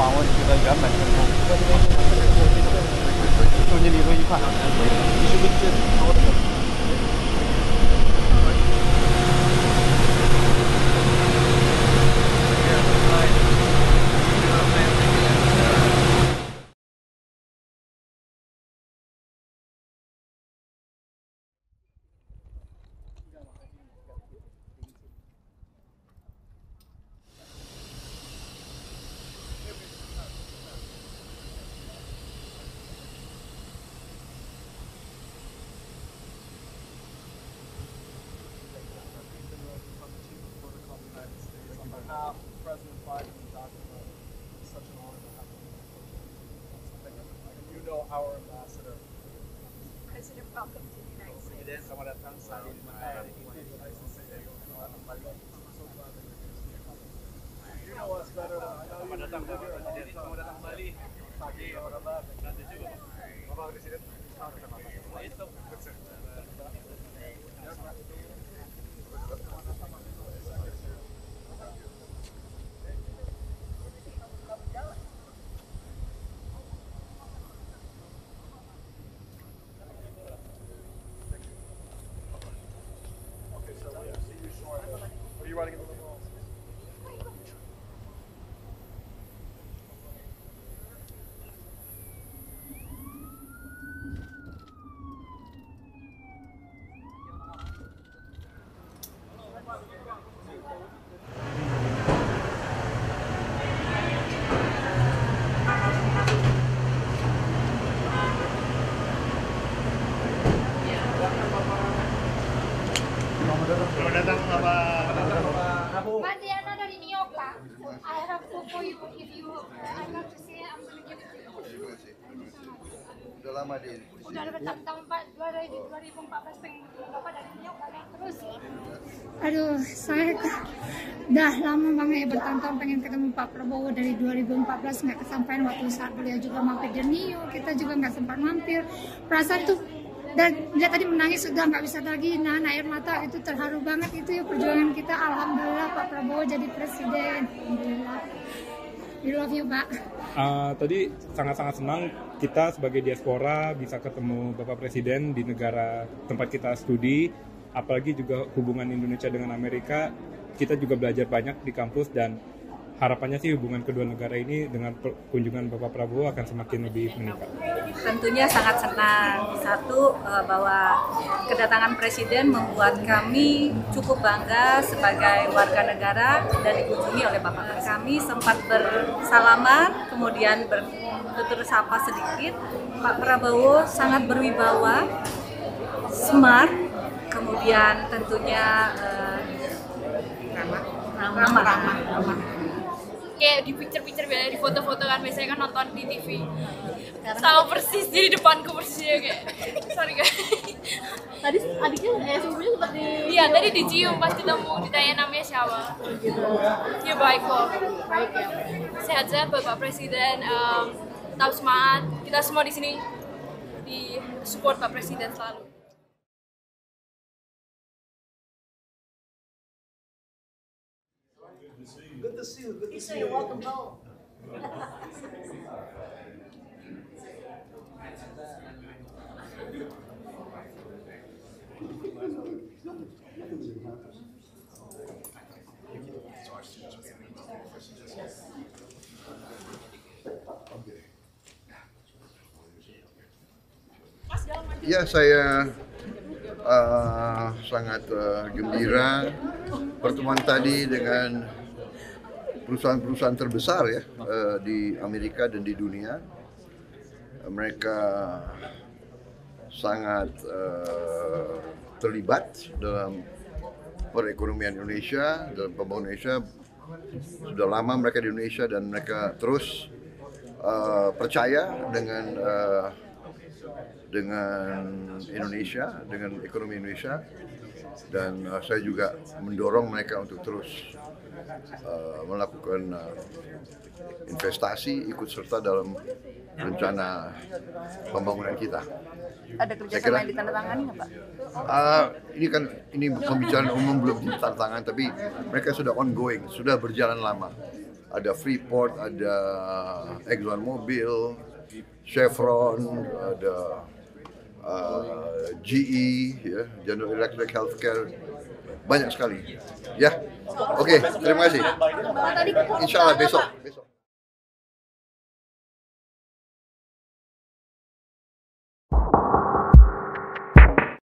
访问这个原本成功，就你理论一看，你是不是这高的？President Biden and Dr. It's such an honor to have you. You know our ambassador. President, welcome to the United States. Presiden, selamat datang sa Nice to see you. I'm so glad that you're here. You know us better than I know you. Selamat datang Presiden, selamat datang kembali. Pagi, apa kabar? Nanti juga. Bapak Presiden, itu. What are you writing about the world? Selamat datang Bapak. Mas Diana dari New York, Pak. I have food for you. If you, I love to see it, I'm going to give it to you. Udah lama di Udah bertahun-tahun Pak, 2014 pengen Bapak dari New York balik terus. Aduh, saya udah lama banget ya bertahun-tahun pengen ketemu Pak Prabowo dari 2014 nggak kesampaian waktu saat beliau juga mampir di New York, kita juga nggak sempat mampir. Perasaan tuh dan dia tadi menangis sudah nggak bisa lagi nahan air mata, itu terharu banget itu ya perjuangan kita. Alhamdulillah Pak Prabowo jadi presiden. Alhamdulillah. We love you Pak. Tadi sangat-sangat senang kita sebagai diaspora bisa ketemu Bapak Presiden di negara tempat kita studi, apalagi juga hubungan Indonesia dengan Amerika. Kita juga belajar banyak di kampus dan harapannya sih hubungan kedua negara ini dengan kunjungan Bapak Prabowo akan semakin lebih meningkat. Tentunya sangat senang. Satu, bahwa kedatangan Presiden membuat kami cukup bangga sebagai warga negara dan dikunjungi oleh Bapak. Kami sempat bersalaman, kemudian bertutur sapa sedikit. Pak Prabowo sangat berwibawa, smart, kemudian tentunya ramah. Kayak di picture-picture biasanya, di foto-foto kan biasanya kan nonton di TV. Sama persis di depanku persisnya kayak. Sorry guys. Tadi adiknya sepupunya sempat di. Iya, tadi dicium pas ketemu, ditanya namanya siapa. Dia baik kok. Baik ya. Sehat-sehat Bapak Presiden, tetap semangat. Kita semua di sini di support Pak Presiden selalu. Good to see you. Good to see you. Welcome home. Ya, saya sangat gembira pertemuan tadi dengan perusahaan-perusahaan terbesar ya di Amerika dan di dunia. Mereka sangat terlibat dalam perekonomian Indonesia, dalam pembangunan Indonesia. Sudah lama mereka di Indonesia dan mereka terus percaya dengan Indonesia, dengan ekonomi Indonesia, dan saya juga mendorong mereka untuk terus melakukan investasi, ikut serta dalam rencana pembangunan kita. Ada kerjasama yang ditandatangani nggak Pak? Ini pembicaraan umum belum ditandatangani, tapi mereka sudah ongoing, sudah berjalan lama. ada Freeport, ada ExxonMobil, Chevron, ada GE, ya, General Electric Healthcare, banyak sekali. Ya, oke, terima kasih. Insya Allah besok.